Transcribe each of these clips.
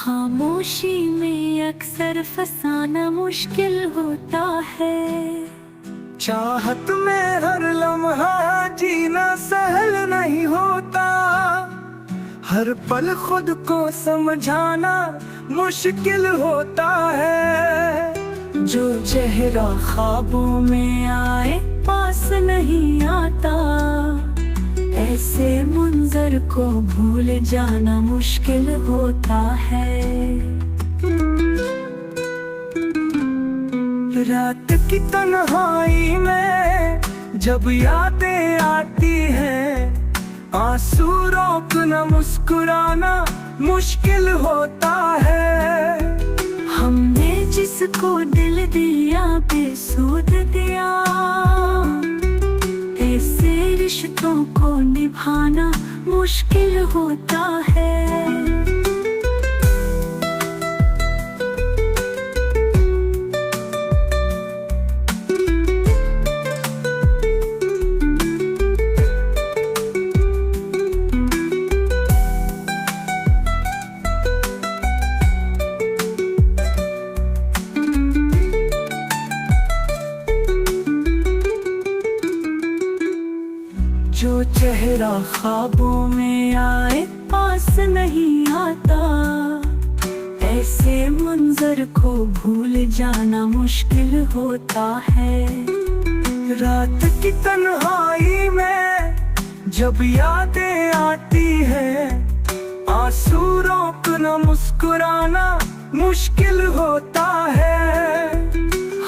खामोशी में अक्सर फसाना मुश्किल होता है। चाहत में हर लम्हा जीना सहल नहीं होता। हर पल खुद को समझाना मुश्किल होता है। जो चेहरा ख्वाबों में आए पास नहीं आता, ऐसे मंजर को भूल जाना मुश्किल होता है। रात की तन्हाई में जब यादें आती हैं, आंसू रोकना मुस्कुराना मुश्किल होता है। हमने जिसको दिल दिया बेसुध दिया, ऐसे रिश्तों को निभाना मुश्किल होता है। जो चेहरा ख्वाबों में आए पास नहीं आता, ऐसे मंजर को भूल जाना मुश्किल होता है। रात की तन्हाई में जब यादें आती हैं, आंसू रोकना मुस्कुराना मुश्किल होता है।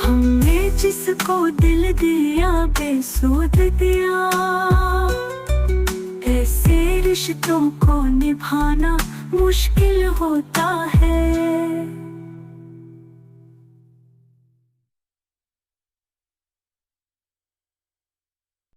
हमने जिसको दिल दिया बेसुध दिया, ऐसे रिश्तों को निभाना मुश्किल होता है।